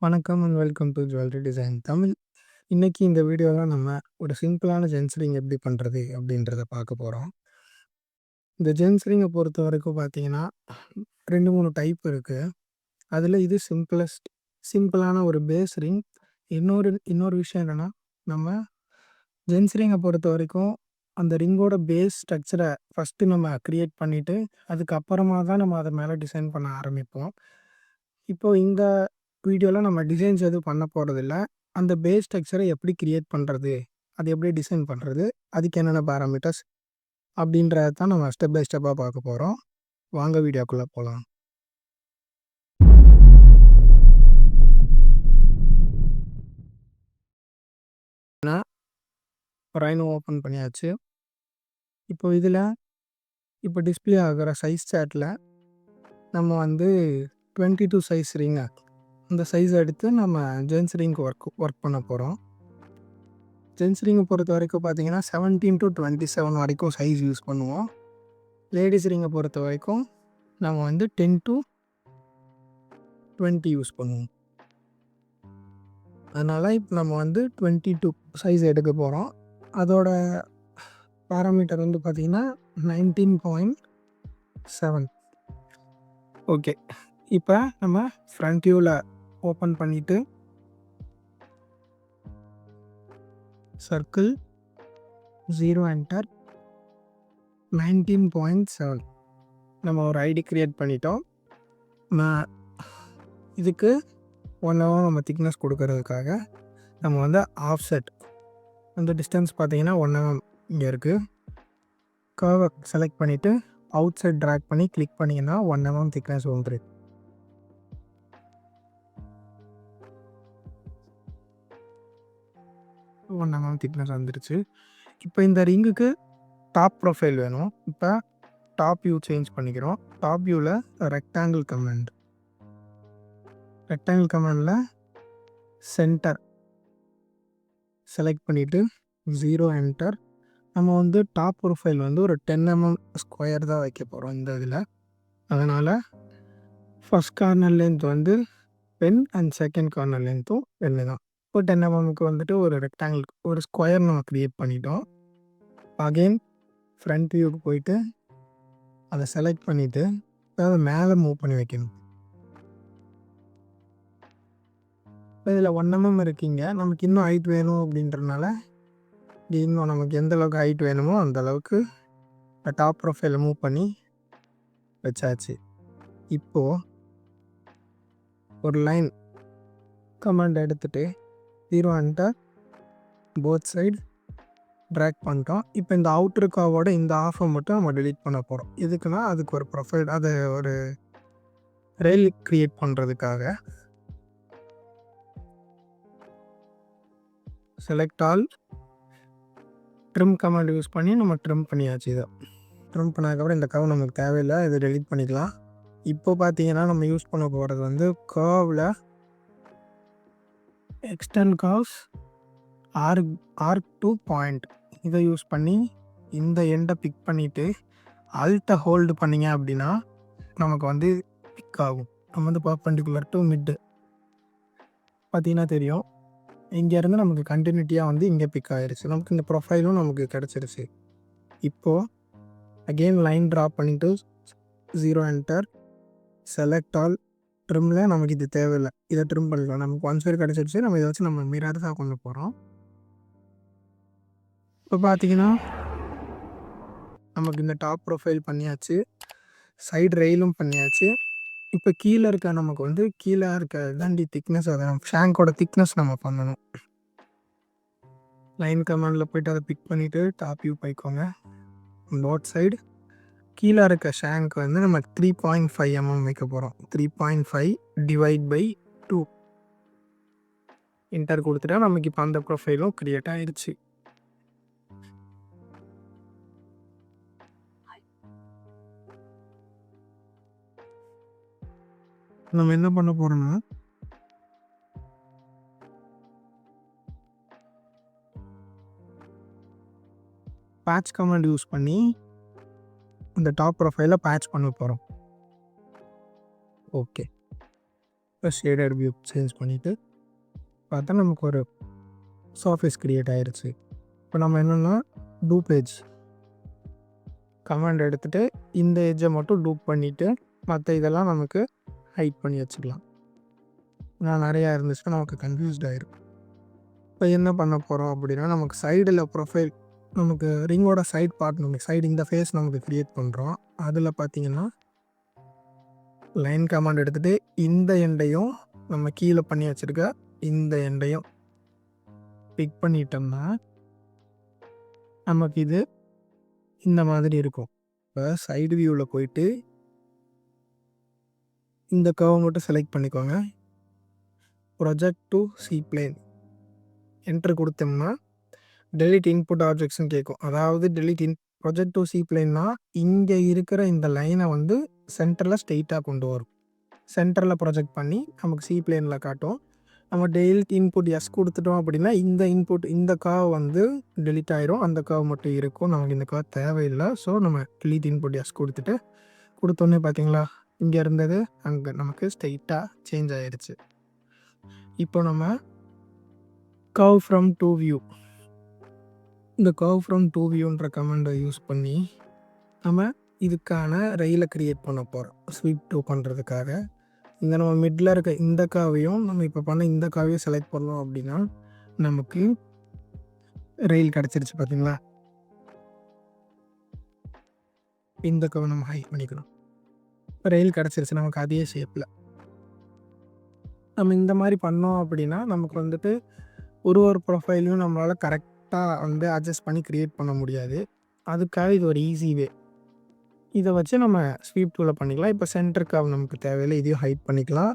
வணக்கம் and welcome to jewellery design Tamil. இன்றைக்கி இந்த வீடியோவில் நம்ம ஒரு சிம்பிளான ஜென்ஸ் ரிங் எப்படி பண்ணுறது அப்படின்றத பார்க்க போகிறோம். இந்த ஜென்ஸ் ரிங்கை பொறுத்த வரைக்கும் பார்த்தீங்கன்னா 2-3 டைப் இருக்குது. அதில் இது சிம்பிளான ஒரு பேஸ் ரிங். இன்னொரு விஷயம் என்னென்னா, நம்ம ஜென்ஸ் ரிங்கை பொறுத்த வரைக்கும் அந்த ரிங்கோட பேஸ் ஸ்ட்ரக்சரை ஃபஸ்ட்டு நம்ம க்ரியேட் பண்ணிவிட்டு அதுக்கப்புறமா தான் நம்ம அதை மேலே டிசைன் பண்ண ஆரம்பிப்போம். இப்போது இந்த வீடியோவில் நம்ம டிசைன்ஸ் எதுவும் பண்ண போகிறதில்ல. அந்த பேஸ் ஸ்ட்ரக்சரை எப்படி க்ரியேட் பண்ணுறது, அது எப்படி டிசைன் பண்ணுறது, அதுக்கு என்னென்ன பேராமீட்டர்ஸ் அப்படின்றத தான் நம்ம ஸ்டெப் பை ஸ்டெப்பாக பார்க்க போகிறோம். வாங்க வீடியோக்குள்ளே போகலாம். ரைனோ ஓப்பன் பண்ணியாச்சு. இப்போ டிஸ்பிளே ஆகிற சைஸ் சார்ட்டில் நம்ம 22 சைஸ் ரிங்கை அந்த சைஸ் எடுத்து நம்ம ஜென்ஸ் ரிங்க்கு ஒர்க் பண்ண போகிறோம். ஜென்ஸ் ரிங்கை பொறுத்த வரைக்கும் பார்த்தீங்கன்னா 17 to 27 வரைக்கும் சைஸ் யூஸ் பண்ணுவோம். லேடிஸ் ரிங்கை பொறுத்த வரைக்கும் நம்ம 10 to 20 யூஸ் பண்ணுவோம். அதனால் இப்போ நம்ம 22 சைஸ் எடுக்க போகிறோம். அதோட பேராமீட்டர் பார்த்திங்கன்னா 19.7. ஓகே, இப்போ நம்ம ஃப்ரண்ட் வியூவில் ஓப்பன் பண்ணிவிட்டு சர்க்கிள் 0 என்டர் 19.7 நம்ம ஒரு ஐடி க்ரியேட் பண்ணிட்டோம். இதுக்கு 1 hour நம்ம திக்னஸ் கொடுக்கறதுக்காக நம்ம ஆஃப்செட் அந்த டிஸ்டன்ஸ் பார்த்தீங்கன்னா 1 mm இங்கே இருக்குது. கர்வை செலக்ட் பண்ணிவிட்டு அவுட் சைட் ட்ராக் பண்ணி கிளிக் பண்ணிங்கன்னா 1 mm திக்னஸ் வந்துருக்கு. திக்னஸ் வந்துருச்சு. இப்போ இந்த ரிங்குக்கு டாப் ப்ரொஃபைல் வேணும். இப்போ டாப் வியூ சேஞ்ச் பண்ணிக்கிறோம். டாப் வியூவில் ரெக்டாங்கிள் கமாண்டில் சென்டர் செலக்ட் பண்ணிவிட்டு 0 என்டர். நம்ம டாப் ப்ரொஃபைல் ஒரு 10 mm ஸ்கொயர் தான் வைக்க போகிறோம் இந்த இதில். அதனால் first corner length 10 and second corner லென்த்தும் 10 தான். இப்போ 10 mmக்கு ஒரு ரெக்டாங்கிள் ஒரு ஸ்கொயர் நம்ம க்ரியேட் பண்ணிட்டோம். அகெயின் ஃப்ரண்ட் வியூக்கு போயிட்டு அதை செலக்ட் பண்ணிவிட்டு அதை மேலே மூவ் பண்ணி வைக்கணும். இப்போ இதில் 1 mm இருக்கீங்க, நமக்கு இன்னும் ஹைட் வேணும் அப்படின்றனால இன்னும் நமக்கு எந்த அளவுக்கு ஹைட் வேணுமோ அந்த அளவுக்கு டாப் ப்ரொஃபைலை மூவ் பண்ணி வச்சாச்சு. இப்போது ஒரு லைன் கமாண்ட் எடுத்துகிட்டு 0 என்டர் போத் சைடு ட்ராக் பண்ணிட்டோம். இப்போ இந்த அவுட்ரு கர்வோட இந்த ஆஃபை மட்டும் நம்ம டெலீட் பண்ண போகிறோம். எதுக்குன்னா அதுக்கு ஒரு ப்ரொஃபைல் அதை ஒரு ரெயில் க்ரியேட் பண்ணுறதுக்காக. Select all trim command use பண்ணி நம்ம ட்ரிம் பண்ணியாச்சு. இதை ட்ரிம் பண்ணதுக்கப்புறம் இந்த கர்வ் நமக்கு தேவையில்லை, இதை டெலீட் பண்ணிக்கலாம். இப்போ பார்த்தீங்கன்னா நம்ம யூஸ் பண்ண போகிறது கர்வில் extend curves arc to point இதை யூஸ் பண்ணி இந்த எண்டை பிக் பண்ணிவிட்டு அல்ட்டை ஹோல்டு பண்ணிங்க அப்படின்னா நமக்கு பிக் ஆகும். நம்ம பர்பெண்டிகுலர் டு மிட்டு பார்த்தீங்கன்னா தெரியும். இங்கேருந்து நமக்கு கண்டினியூட்டியாக இங்கே பிக் ஆகிருச்சு. நமக்கு இந்த ப்ரொஃபைலும் நமக்கு கிடச்சிருச்சு. இப்போது அகெயின் லைன் ட்ரா பண்ணிவிட்டு 0 என்டர் செலக்ட் ஆல் ட்ரிம்மில் நமக்கு இது தேவையில்லை, இதை ட்ரிம் பண்ணிக்கலாம். நமக்கு 1 சைடு கிடச்சிருச்சு. நம்ம இதை வச்சு நம்ம மிரர்ஸாக கொண்டு போகிறோம். இப்போ பார்த்தீங்கன்னா நமக்கு இந்த டாப் ப்ரொஃபைல் பண்ணியாச்சு, சைடு ரெயிலும் பண்ணியாச்சு. இப்போ கீழே இருக்க நமக்கு கீழே இருக்க தாண்டி திக்னஸ், அதை நம்ம ஷேங்கோட திக்னஸ் நம்ம பண்ணணும். லைன் கமாண்டில் போய்ட்டு அதை பிக் பண்ணிவிட்டு டாப் வியூ போய்க்கோங்க. போத் சைடு கீழே இருக்க ஷேங்க் நம்ம 3.5 mm வைக்க போகிறோம். 3.5 டிவைட் பை 2 என்டர் கொடுத்துட்டா நமக்கு இப்போ அந்த ப்ரொஃபைலும் க்ரியேட் ஆகிடுச்சு. நம்ம என்ன பண்ண போகிறோம்னா பேட்ச் கமாண்ட் யூஸ் பண்ணி இந்த டாப் ப்ரொஃபைலை பேட்ச் பண்ண போகிறோம். ஓகே, இப்போ ஷேடட் வியூ சேஞ்ச் பண்ணிவிட்டு பார்த்தா நமக்கு ஒரு சர்ஃபேஸ் க்ரியேட் ஆகிருச்சு. இப்போ நம்ம என்னென்னா லூப் எட்ஜ் கமாண்ட் எடுத்துகிட்டு இந்த எட்ஜை மட்டும் லூப் பண்ணிவிட்டு மற்ற இதெல்லாம் நமக்கு ஹைட் பண்ணி வச்சுக்கலாம். நான் நிறையா இருந்துச்சுன்னா நமக்கு கன்ஃபியூஸ்ட் ஆகிரும். இப்போ என்ன பண்ண போகிறோம் அப்படின்னா, நமக்கு சைடில் ப்ரொஃபைல் நமக்கு ரிங்கோட சைட் பார்ட் நமக்கு சைடு இந்த ஃபேஸ் நமக்கு க்ரியேட் பண்ணுறோம். அதில் பார்த்திங்கன்னா லைன் கமாண்ட் எடுத்துகிட்டு இந்த எண்டையும் நம்ம கீழே பண்ணி வச்சுருக்க இந்த எண்டையும் பிக் பண்ணிட்டோம்னா நமக்கு இது இந்த மாதிரி இருக்கும். இப்போ சைடு வியூவில் போயிட்டு இந்த கர்வ் மட்டும் செலக்ட் பண்ணிக்கோங்க. Project to C plane enter கொடுத்தோம்னா டெலிட் இன்புட் ஆப்ஜெக்ட்ஸ்னு கேட்கும். அதாவது ப்ரொஜெக்ட் டு சி பிளேன்னா இங்கே இருக்கிற இந்த லைனை வந்து சென்டரில் ஸ்ட்ரெயிட்டாக கொண்டு வரும். சென்டரில் ப்ரொஜெக்ட் பண்ணி நமக்கு சி பிளேனில் காட்டும். நம்ம டெலிட் இன்புட் எஸ் கொடுத்துட்டோம் அப்படின்னா இந்த கர்வ் வந்து டெலிட் ஆயிரும். அந்த கர்வ் மட்டும் இருக்கும். நமக்கு இந்த கர்வ் தேவையில்லை. ஸோ நம்ம டெலிட் இன்புட் எஸ் கொடுத்தோன்னே பார்த்தீங்களா இங்கே இருந்தது அங்கே நமக்கு ஸ்ட்ரெயிட்டாக சேஞ்ச் ஆகிடுச்சு. இப்போ நம்ம கர்வ் ஃப்ரம் டு வியூ இந்த கர்வ் ஃப்ரம் டு வியூன்ற கமெண்டை யூஸ் பண்ணி நம்ம இதுக்கான ரயிலை க்ரியேட் பண்ண போகிறோம். ஸ்வீப் டூ பண்ணுறதுக்காக இந்த நம்ம மிடில் இருக்க இந்த காவையும் நம்ம இப்போ பண்ண இந்த காவையும் செலக்ட் பண்ணோம் அப்படின்னா நமக்கு ரயில் கிடச்சிருச்சு. பார்த்தீங்களா, இந்த காவை நம்ம ஹைட் பண்ணிக்கணும். ரயில் கிடச்சிருச்சு நமக்கு அதே ஷேப்பில். நம்ம இந்த மாதிரி பண்ணோம் அப்படின்னா நமக்கு வந்துட்டு ஒரு ப்ரொஃபைலையும் நம்மளால் கரெக்டாக வந்து அட்ஜஸ்ட் பண்ணி க்ரியேட் பண்ண முடியாது. அதுக்காக இது ஒரு ஈஸி வே. இதை வச்சு நம்ம ஸ்வீப் டூவில் பண்ணிக்கலாம். இப்போ சென்டர் கர்வ் நமக்கு தேவையில்லை, இதையும் ஹைட் பண்ணிக்கலாம்.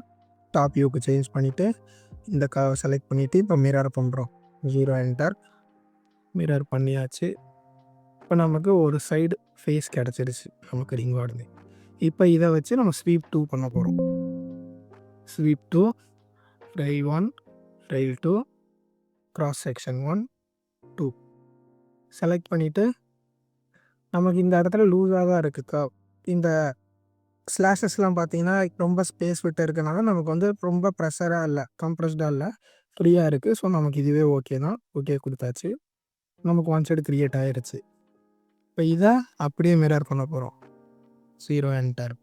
டாப் வியூக்கு சேஞ்ச் பண்ணிவிட்டு இந்த கர்வை செலக்ட் பண்ணிவிட்டு இப்போ மிரர் பண்ணுறோம். 0 என்டர் மிரர் பண்ணியாச்சு. இப்போ நமக்கு ஒரு சைடு ஃபேஸ் கிடச்சிருச்சு நமக்கு ரிங்கோடது. இப்போ இதை வச்சு நம்ம ஸ்வீப் டூ பண்ண போகிறோம். ஸ்வீப் டூ ரயில் 1 ரயில் 2 கிராஸ் செக்ஷன் 1 2 செலக்ட் பண்ணிவிட்டு நமக்கு இந்த இடத்துல லூஸாக தான் இருக்குது. இந்த ஸ்லாஷஸ்லாம் பார்த்தீங்கன்னா ரொம்ப ஸ்பேஸ் விட்டு இருக்கனால நமக்கு வந்து ரொம்ப ப்ரெஷராக இல்லை, கம்ப்ரெஸ்டாக இல்லை, ஃப்ரீயாக இருக்குது. ஸோ நமக்கு இதுவே ஓகே தான். ஓகே கொடுத்தாச்சு. நமக்கு ஒன் சைடு க்ரியேட் ஆகிருச்சு. இப்போ இதை அப்படியே மிரர் பண்ண போகிறோம். 0 என்டர்.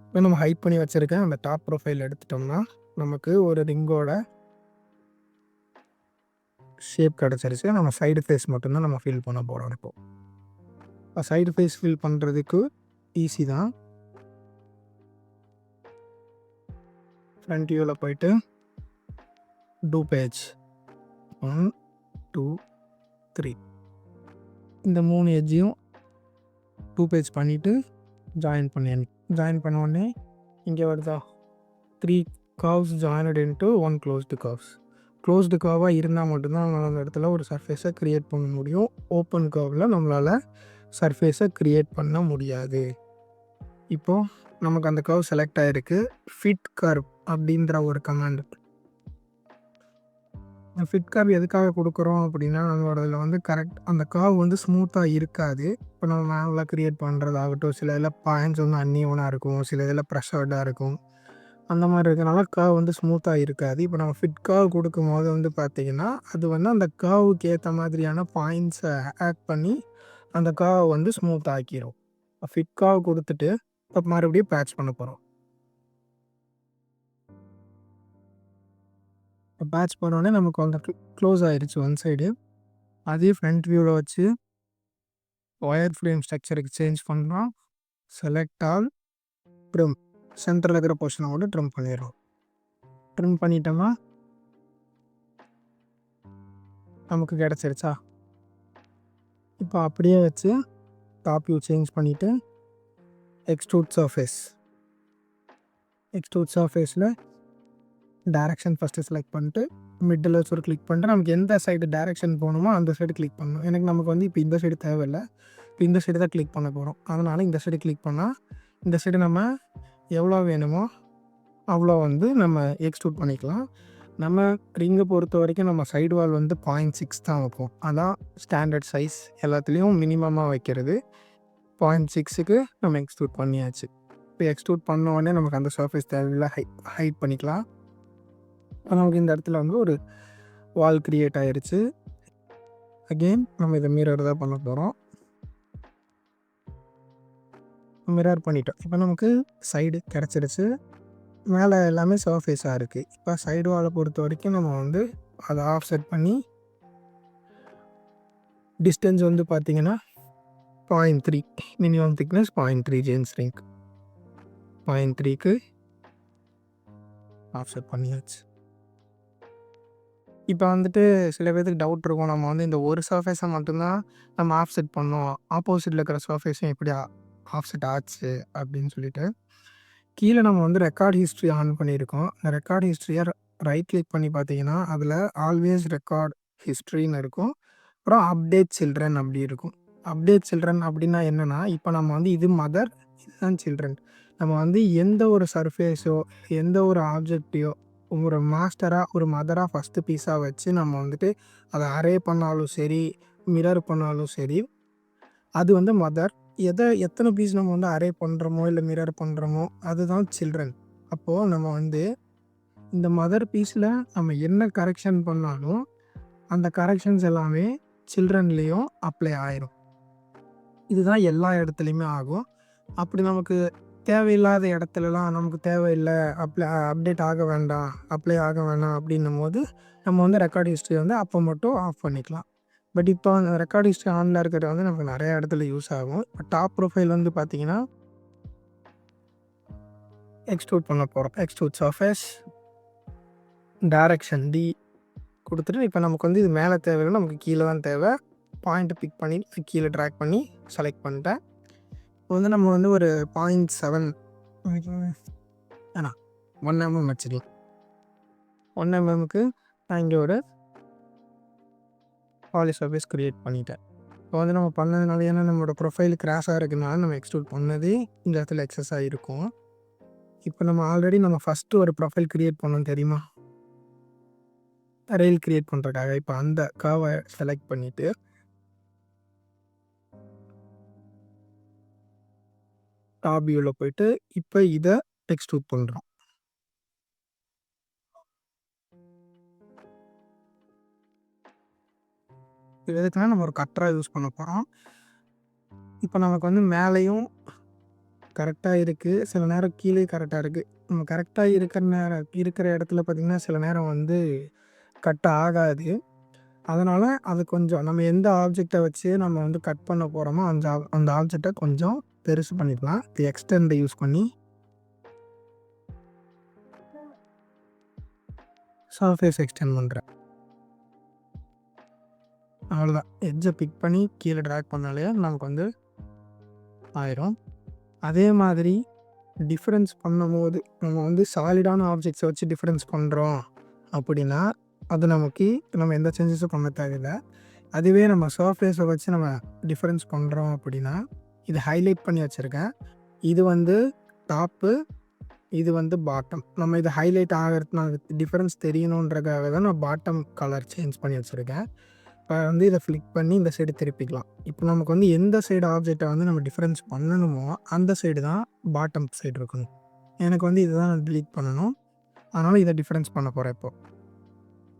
இப்போ நம்ம ஹைட் பண்ணி வச்சுருக்கேன் அந்த டாப் ப்ரொஃபைல் எடுத்துட்டோம்னா நமக்கு ஒரு ரிங்கோட ஷேப் கிடச்சிருச்சு. நம்ம சைடு ஃபேஸ் மட்டும்தான் நம்ம ஃபில் பண்ண போகிறோம். இப்போ சைடு ஃபேஸ் ஃபில் பண்ணுறதுக்கு ஈஸி தான். ஃப்ரண்ட் வியூவில் போயிட்டு டூ பேஜ் 1 2 3 இந்த 3 எட்ஜையும் 2 பேஜ் பண்ணிவிட்டு ஜாயின் பண்ண உடனே இங்கே வருதா 3 curves joint into 1 closed curves. Closed கர்வாக இருந்தால் மட்டும்தான் நம்மளால் அந்த இடத்துல ஒரு சர்ஃபேஸை க்ரியேட் பண்ண முடியும். ஓப்பன் கர்வில் நம்மளால் சர்ஃபேஸை க்ரியேட் பண்ண முடியாது. இப்போது நமக்கு அந்த கர்வ் செலக்ட் ஆகிருக்கு. ஃபிட் கர்வ் அப்படின்ற ஒரு கமாண்ட். ஃபிட் கர்வ் எதுக்காக கொடுக்குறோம் அப்படின்னா நம்மளோடதில் வந்து கரெக்ட் அந்த கர்வ் வந்து ஸ்மூத்தாக இருக்காது. இப்போ நம்ம மேனுவலாக க்ரியேட் பண்ணுறதாகட்டும், சில இதில் பாயிண்ட்ஸ் வந்து அன்இவனாக இருக்கும், சில இதில் ப்ரெஷர்டாக இருக்கும். அந்த மாதிரி இருக்கிறனால கர்வ் வந்து ஸ்மூத்தாக இருக்காது. இப்போ நம்ம ஃபிட் கர்வ் கொடுக்கும்போது வந்து பார்த்திங்கன்னா அது வந்து அந்த கர்வுக்கு ஏற்ற மாதிரியான பாயிண்ட்ஸை ஆட் பண்ணி அந்த கர்வ் வந்து ஸ்மூத் ஆக்கிடும். ஃபிட் கர்வ் கொடுத்துட்டு இப்போ மறுபடியும் பேட்ச் பண்ண போகிறோம். இப்போ பேட்ச் பண்ணோடனே நமக்கு வந்து க்ளோஸ் ஆகிடுச்சு ஒன் சைடு. அதே ஃப்ரண்ட் வியூவில் வச்சு ஒயர் ஃப்ரேம் ஸ்ட்ரக்சருக்கு சேஞ்ச் பண்ணுறோம். செலக்ட் ஆல் ட்ரிம் சென்டரில் இருக்கிற போர்ஷனை மட்டும் ட்ரிம் பண்ணிடுறோம். ட்ரிம் பண்ணிட்டோம்னா நமக்கு கிடச்சிருச்சா. இப்போ அப்படியே வச்சு டாப் வியூ சேஞ்ச் பண்ணிவிட்டு எக்ஸ்ட்ரூட் சர்ஃபேஸில் டைரக்ஷன் ஃபஸ்ட்டு செலக்ட் பண்ணிட்டு மிடில் வச்சு ஒரு கிளிக் பண்ணிட்டு நமக்கு எந்த சைடு டைரக்ஷன் போகணுமோ அந்த சைடு கிளிக் பண்ணணும். எனக்கு நமக்கு வந்து இப்போ இந்த சைடு தேவையில்லை, இப்போ இந்த சைடு தான் கிளிக் பண்ண போகிறோம். அதனால் இந்த சைடு கிளிக் பண்ணால் இந்த சைடு நம்ம எவ்வளோ வேணுமோ அவ்வளோ வந்து நம்ம எக்ஸ்ட்ரூட் பண்ணிக்கலாம். நம்ம ரிங்கை பொறுத்த வரைக்கும் நம்ம சைடு வால் வந்து 0.6 தான் வைப்போம். அதான் ஸ்டாண்டர்ட் சைஸ். எல்லாத்துலேயும் மினிமமாக வைக்கிறது 0.6க்கு நம்ம எக்ஸ்ட்ரூட் பண்ணியாச்சு. இப்போ எக்ஸ்ட்ரூட் பண்ண உடனே நமக்கு அந்த சர்ஃபேஸ் தேவையில்லை, ஹைட் பண்ணிக்கலாம். நமக்கு இந்த இடத்துல வந்து ஒரு வால் க்ரியேட் ஆகிருச்சு. அகெயின் நம்ம இதை மிரர் தான் பண்ண போகிறோம். மிரர் பண்ணிட்டோம். இப்போ நமக்கு சைடு கிடச்சிருச்சு. மேலே எல்லாமே சர்ஃபேஸாக இருக்குது. இப்போ சைடு வாலை பொறுத்த வரைக்கும் நம்ம வந்து அதை ஆஃப் செட் பண்ணி டிஸ்டன்ஸ் வந்து பார்த்திங்கன்னா 0.3, மினிமம் திக்னஸ் 0.3 ஜென்ஸ் ரிங் 0.3க்கு ஆஃப் செட் பண்ணியாச்சு. இப்போ வந்துட்டு சில பேருக்கு டவுட் இருக்கும், நம்ம வந்து இந்த ஒரு சர்ஃபேஸை மட்டும்தான் நம்ம ஆஃப் செட் பண்ணோம், ஆப்போசிட்டில் இருக்கிற சர்ஃபேஸும் எப்படி ஆஃப் செட் ஆச்சு அப்படின்னு சொல்லிட்டு. கீழே நம்ம வந்து ரெக்கார்ட் ஹிஸ்ட்ரி ஆன் பண்ணியிருக்கோம். இந்த ரெக்கார்ட் ஹிஸ்ட்ரியை ரைட் கிளிக் பண்ணி பார்த்தீங்கன்னா அதில் ஆல்வேஸ் ரெக்கார்ட் ஹிஸ்ட்ரின்னு இருக்கும். அப்புறம் அப்டேட் சில்ட்ரன் அப்படி இருக்கும். அப்டேட் சில்ட்ரன் அப்படின்னா என்னென்னா, இப்போ நம்ம வந்து இது மதர், இதுதான் சில்ட்ரன். நம்ம வந்து எந்த ஒரு சர்ஃபேஸோ எந்த ஒரு ஆப்ஜெக்டையோ ஒரு மாஸ்டராக ஒரு மதராக ஃபஸ்ட்டு பீஸாக வச்சு நம்ம வந்துட்டு அதை அரே பண்ணாலும் சரி, மிரர் பண்ணாலும் சரி, அது வந்து மதர். எத்தனை பீஸ் நம்ம வந்து அரே பண்ணுறோமோ இல்லை மிரர் பண்ணுறோமோ அதுதான் சில்ட்ரன். அப்போது நம்ம வந்து இந்த மதர் பீஸில் நம்ம என்ன கரெக்ஷன் பண்ணாலும் அந்த கரெக்ஷன்ஸ் எல்லாமே சில்ட்ரன்லேயும் அப்ளை ஆயிரும். இதுதான் எல்லா இடத்துலையுமே ஆகும். அப்படி நமக்கு தேவையில்லாத இடத்துலலாம் நமக்கு தேவையில்லை, அப்டேட் ஆக வேண்டாம், அப்ளை ஆக வேண்டாம் அப்படின்னும் போது நம்ம வந்து ரெக்கார்ட் ஹிஸ்ட்ரி வந்து அப்போ மட்டும் ஆஃப் பண்ணிக்கலாம். பட் இப்போ அந்த ரெக்கார்ட் ஹிஸ்ட்ரி ஆனில் இருக்கிறது வந்து நமக்கு நிறைய இடத்துல யூஸ் ஆகும். இப்போ டாப் ப்ரொஃபைல் வந்து பார்த்திங்கன்னா எக்ஸ்ட்ரூட் பண்ண போகிறோம். எக்ஸ்ட்ரூட் சர்ஃபேஸ் டைரக்ஷன் D கொடுத்துட்டு, இப்போ நமக்கு வந்து இது மேலே தேவையில்லை, நமக்கு கீழே தான் தேவை. பாயிண்ட்டை பிக் பண்ணி கீழே ட்ராக் பண்ணி செலக்ட் பண்ணிட்டேன். இப்போ வந்து நம்ம வந்து ஒரு 0.7 வேணாம் 1 mm வச்சுக்கலாம். 1 mmக்கு நான் இங்கே ஒரு பாலி சர்ஃபேஸ் க்ரியேட் பண்ணிட்டேன். இப்போ வந்து நம்ம பண்ணதுனால, ஏன்னா நம்மளோட ப்ரொஃபைல் கிராஸாக இருக்குனால நம்ம எக்ஸ்ட்ரூட் பண்ணதே இந்த இடத்துல எக்ஸஸாக இருக்கும். இப்போ நம்ம ஆல்ரெடி நம்ம ஃபஸ்ட்டு ஒரு ப்ரொஃபைல் க்ரியேட் பண்ணோம் தெரியுமா, ரெயில் க்ரியேட் பண்ணுறதுக்காக. இப்போ அந்த கர்வை செலக்ட் பண்ணிவிட்டு டாப் வியூவில் போயிட்டு இப்போ இதை எக்ஸ்ட்ரூட் பண்ணுறோம். இது எதுக்குன்னா நம்ம ஒரு கட்டராக யூஸ் பண்ண போகிறோம். இப்போ நமக்கு வந்து மேலேயும் கரெக்டாக இருக்குது, சில நேரம் கீழே கரெக்டாக இருக்குது. நம்ம கரெக்டாக இருக்கிற இடத்துல பார்த்திங்கன்னா சில நேரம் வந்து கட் ஆகாது. அதனால் அது கொஞ்சம் நம்ம எந்த ஆப்ஜெக்டை வச்சு நம்ம வந்து கட் பண்ண போகிறோமோ அந்த ஆப்ஜெக்டை கொஞ்சம் பெருசு பண்ணிக்கலாம். இது எக்ஸ்டெண்டை யூஸ் பண்ணி சர்ஃபேஸ் எக்ஸ்டெண்ட் பண்ணுறேன். அவ்வளோதான். எட்ஜை பிக் பண்ணி கீழே ட்ராக் பண்ணாலே நமக்கு வந்து ஆயிரும். அதே மாதிரி டிஃப்ரென்ஸ் பண்ணும்போது நம்ம வந்து சாலிடான ஆப்ஜெக்ட்ஸை வச்சு டிஃப்ரென்ஸ் பண்ணுறோம் அப்படின்னா அது நம்ம எந்த சேஞ்சஸும் பண்ண தேவையில்லை. அதுவே நம்ம சர்ஃபேஸை வச்சு நம்ம டிஃப்ரென்ஸ் பண்ணுறோம் அப்படின்னா, இது ஹைலைட் பண்ணி வச்சுருக்கேன். இது வந்து டாப்பு, இது வந்து பாட்டம். நம்ம இது ஹைலைட் ஆகிறதுனால டிஃப்ரென்ஸ் தெரியணுன்றதுக்காக தான் நான் பாட்டம் கலர் சேஞ்ச் பண்ணி வச்சுருக்கேன். இப்போ வந்து இதை ஃப்ளிக் பண்ணி இந்த சைடு திருப்பிக்கலாம். இப்போ நமக்கு வந்து எந்த சைடு ஆப்ஜெக்டை வந்து நம்ம டிஃப்ரென்ஸ் பண்ணணுமோ அந்த சைடு தான் பாட்டம் சைடு இருக்கணும். எனக்கு வந்து இதுதான் நான் டிலீட் பண்ணணும். அதனால் இதை டிஃப்ரென்ஸ் பண்ண போகிறேன். இப்போது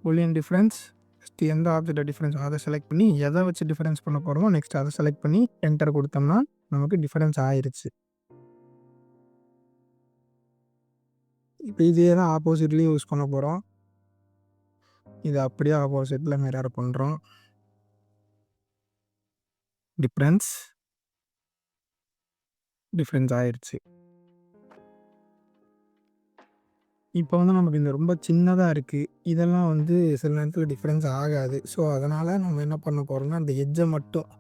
பூலியன் டிஃப்ரென்ஸ், ஃபஸ்ட்டு எந்த ஆப்ஜெக்டை டிஃப்ரென்ஸ் அதை செலக்ட் பண்ணி எதை வச்சு டிஃப்ரென்ஸ் பண்ண போகிறோமோ நெக்ஸ்ட் அதை செலக்ட் பண்ணி என்டர் கொடுத்தோம்னா நமக்கு டிஃப்ரென்ஸ் ஆயிடுச்சு. இப்போ இதே தான் ஆப்போசிட்லேயும் யூஸ் பண்ண போகிறோம். இது அப்படியே ஆப்போசிட்டில் மிரர் பண்ணுறோம். டிஃப்ரென்ஸ் ஆயிடுச்சு. இப்போ வந்து நமக்கு இந்த ரொம்ப சின்னதாக இருக்குது, இதெல்லாம் வந்து சில நேரத்தில் டிஃப்ரென்ஸ் ஆகாது. ஸோ அதனால் நம்ம என்ன பண்ண போகிறோம்னா அந்த எட்ஜை மட்டும்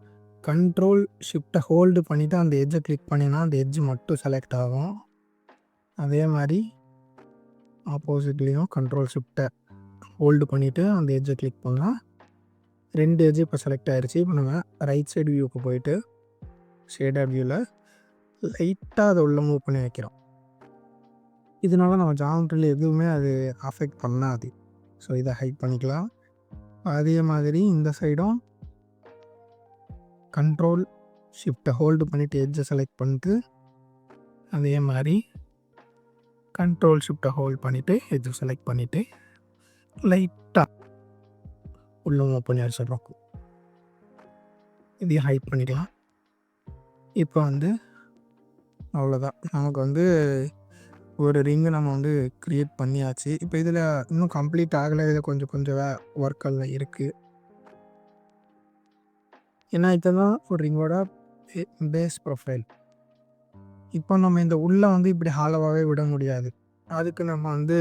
கண்ட்ரோல் ஷிஃப்ட்டை ஹோல்டு பண்ணிவிட்டு அந்த எட்ஜை கிளிக் பண்ணினா அந்த எட்ஜ் மட்டும் செலக்ட் ஆகும். அதே மாதிரி ஆப்போசிட்லேயும் கண்ட்ரோல் ஷிஃப்ட்டை ஹோல்டு பண்ணிவிட்டு அந்த எட்ஜை கிளிக் பண்ணால் 2 எட்ஜு இப்போ செலக்ட் ஆகிடுச்சு. இப்போ நம்ம ரைட் சைடு வியூவுக்கு போயிட்டு ஷேடட் வியூவில் லைட்டாக அதை உள்ள மூவ் பண்ணி வைக்கிறோம். இதனால நம்ம ஜாமெட்ரியில் எதுவுமே அது அஃபெக்ட் பண்ணாது. ஸோ இதை ஹைட் பண்ணிக்கலாம். அதே மாதிரி இந்த சைடும் கண்ட்ரோல் ஷிஃப்ட்டை ஹோல்டு பண்ணிவிட்டு எட்ஜை செலக்ட் பண்ணிட்டு அதே மாதிரி கண்ட்ரோல் ஷிஃப்ட்டை ஹோல்ட் பண்ணிவிட்டு இது செலக்ட் பண்ணிவிட்டு லைட்டாக உள்ள மூவ் பண்ணி வச்சிடுறோம். இதையும் ஹைட் பண்ணிக்கலாம். இப்போ வந்து அவ்வளோதான், நமக்கு வந்து ஒரு ரிங்கு நம்ம வந்து க்ரியேட் பண்ணியாச்சு. இப்போ இதில் இன்னும் கம்ப்ளீட் ஆகலை, இதில் கொஞ்சம் கொஞ்சம் ஒர்க்கெல்லாம் இருக்குது. ஏன்னா இதுதான் ஒரு ரிங்கோட பேஸ் ப்ரொஃபைல். இப்போ நம்ம இந்த உள்ளே வந்து இப்படி ஹாலோவாகவே விட முடியாது. அதுக்கு நம்ம வந்து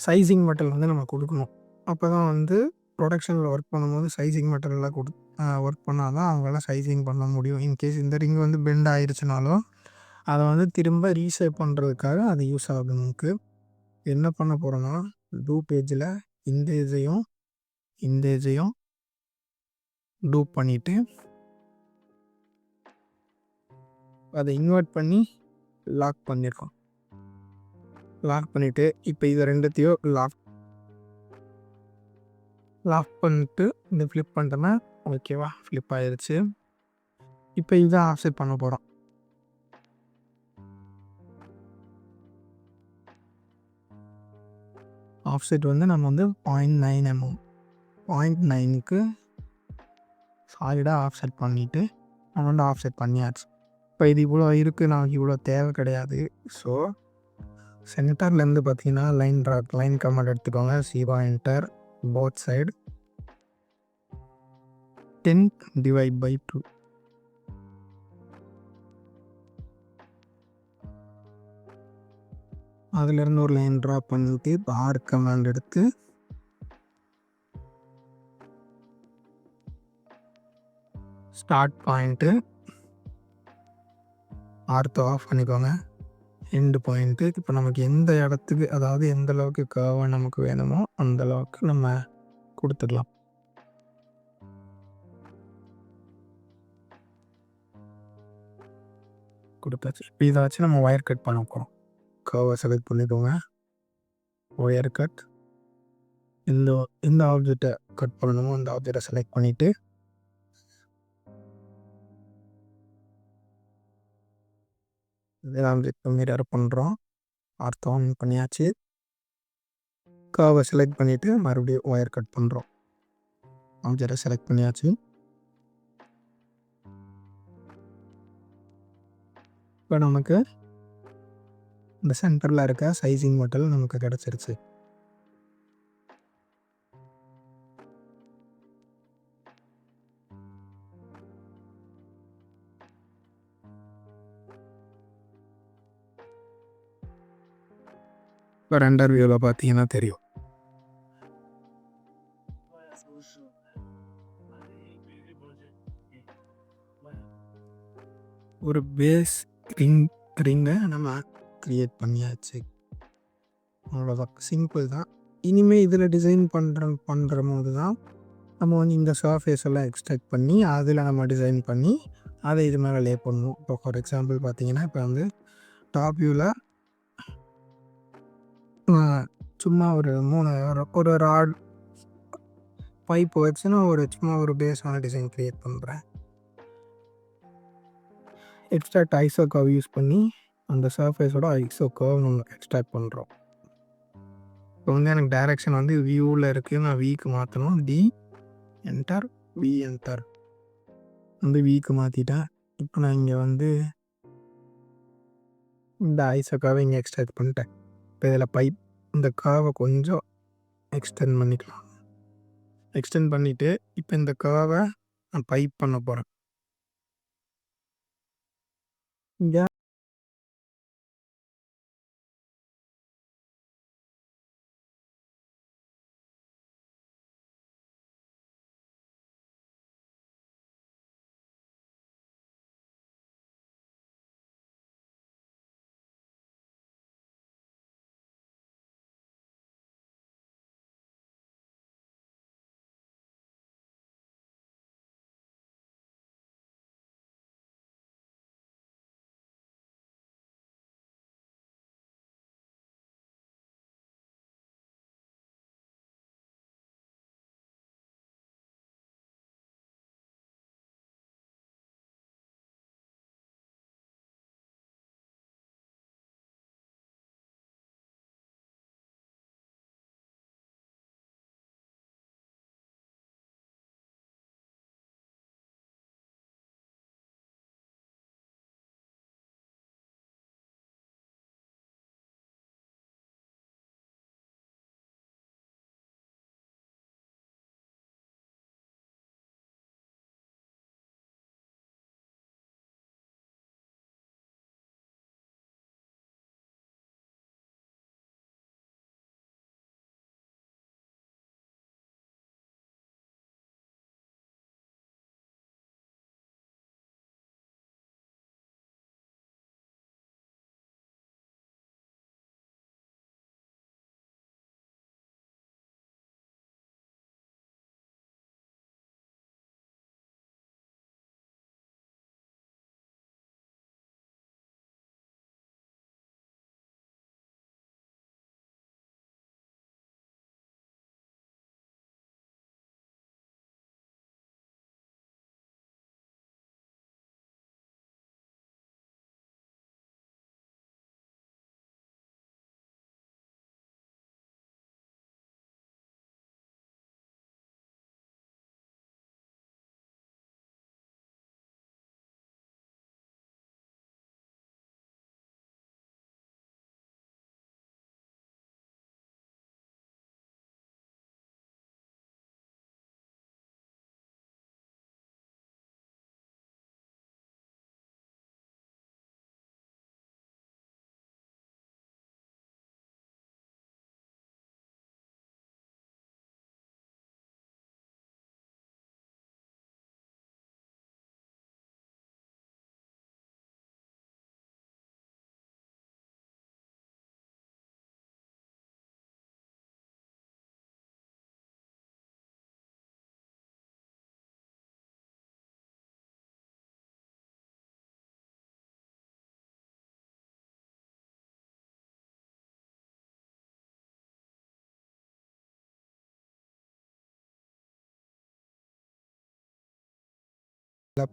சைசிங் மெட்டல் வந்து நம்ம கொடுக்கணும். அப்போ தான் வந்து ப்ரொடக்ஷனில் ஒர்க் பண்ணும்போது சைசிங் மெட்டல்லாம் ஒர்க் பண்ணால் தான் அவங்களாம் சைசிங் பண்ண முடியும். இன்கேஸ் இந்த ரிங் வந்து பெண்ட் ஆயிடுச்சுனாலும் அதை வந்து திரும்ப ரீஷேப் பண்ணுறதுக்காக அது யூஸ் ஆகுது. நமக்கு என்ன பண்ண போகிறோன்னா, டூப் பேஜில் இந்த இதையும் டூப் பண்ணிவிட்டு அதை இன்வெர்ட் பண்ணி லாக் பண்ணியிருக்கோம். லாக் பண்ணிவிட்டு இப்போ இதை ரெண்டுத்தையும் லாக் பண்ணிட்டு இந்த ஃப்ளிப் பண்ணிட்டோன்னா ஓகேவா, ஃப்ளிப் ஆயிடுச்சு. இப்போ இதை ஆஃப்செட் பண்ண போகிறோம். ஆஃப்செட் வந்து நம்ம வந்து 0.9 mm 0.9க்கு சாலிடாக ஆஃப்செட் பண்ணிவிட்டு நம்ம வந்து ஆஃப்செட் பண்ணியாச்சு. இப்போ இது இவ்வளோ இருக்குது, நமக்கு இவ்வளோ தேவை கிடையாது. ஸோ சென்டர்லேருந்து பார்த்தீங்கன்னா லைன் கமெண்ட் எடுத்துக்கோங்க. சீவா என்டர் போத் சைடு 10/2. அதுலேருந்து ஒரு லைன் ட்ரா பண்ணிட்டு ஆர் கமாண்ட் எடுத்து ஸ்டார்ட் பாயிண்ட்டு ஆர்த்தோ ஆஃப் பண்ணிக்கோங்க. எண்டு பாயிண்ட்டு இப்போ நமக்கு எந்த இடத்துக்கு, அதாவது எந்த அளவுக்கு கர்வை நமக்கு வேணுமோ அந்த அளவுக்கு நம்ம கொடுத்துடலாம். கொடுத்தாச்சு. இப்போ இதை வச்சு நம்ம ஒயர் கட் பண்ண போகிறோம். கர்வை செலக்ட் பண்ணிக்கோங்க, ஒயர் கட். எந்த ஆப்ஜெக்டை கட் பண்ணணுமோ அந்த ஆப்ஜெக்டை செலக்ட் பண்ணிவிட்டு ஆப்ஜெக்ட் மிரர் பண்ணுறோம். ஆர்த்தோ ஆன் பண்ணியாச்சு. கர்வை செலக்ட் பண்ணிவிட்டு மறுபடியும் ஒயர் கட் பண்ணுறோம். ஆப்ஜெக்டை செலக்ட் பண்ணியாச்சு. இப்போ நமக்கு இந்த சென்டரில் இருக்க சைசிங் மெட்டல் நமக்கு கிடச்சிருச்சு. இப்போ ரெண்டர் வியூவில் பார்த்தீங்கன்னா தெரியும். ஒரு பேஸ் ரிங்கை நம்ம க்ரியேட் பண்ணியாச்சு. அவ்வளோதான், சிம்பிள் தான். இனிமேல் இதில் டிசைன் பண்ணுற போது தான் நம்ம வந்து இந்த சர்ஃபேஸ் எல்லாம் எக்ஸ்ட்ராக்ட் பண்ணி அதில் நம்ம டிசைன் பண்ணி அதை இது மேலே லே பண்ணணும். இப்போ ஃபார் எக்ஸாம்பிள் பார்த்தீங்கன்னா, இப்போ வந்து டாப் வியூவில் சும்மா ஒரு 3 ராட் பைப் வச்சு நான் சும்மா ஒரு பேஸான டிசைன் க்ரியேட் பண்ணுறேன். எக்ஸ்ட்ராக்ட் ஐசோ கர்வ் யூஸ் பண்ணி அந்த சர்ஃபேஸோட ஐசோ கர்வ் நம்ம எக்ஸ்ட்ராக்ட் பண்ணுறோம். இப்போ வந்து எனக்கு டைரெக்ஷன் வந்து வியூவில் இருக்குது, நான் வீக்கு மாற்றணும். என்டர் என்டர் வந்து வீக்கு மாற்றிட்டேன். இப்போ நான் இங்கே வந்து இந்த ஐசோ கர்வை இங்கே எக்ஸ்ட்ராக்ட் பண்ணிட்டேன். இப்போ இதில் பைப் இந்த கர்வை கொஞ்சம் எக்ஸ்டெண்ட் பண்ணிக்கலாம். எக்ஸ்டெண்ட் பண்ணிவிட்டு இப்போ இந்த கர்வை நான் பைப் பண்ண போகிறேன். இங்கே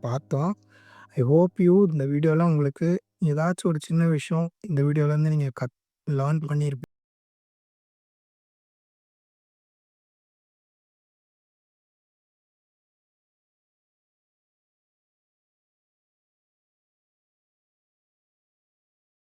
பார்த்தோம். ஐ ஹோப் யூ இந்த வீடியோலாம் உங்களுக்கு ஏதாச்சும் ஒரு சின்ன விஷயம் இந்த வீடியோலேருந்து நீங்க லேர்ன் பண்ணியிருப்பீங்க.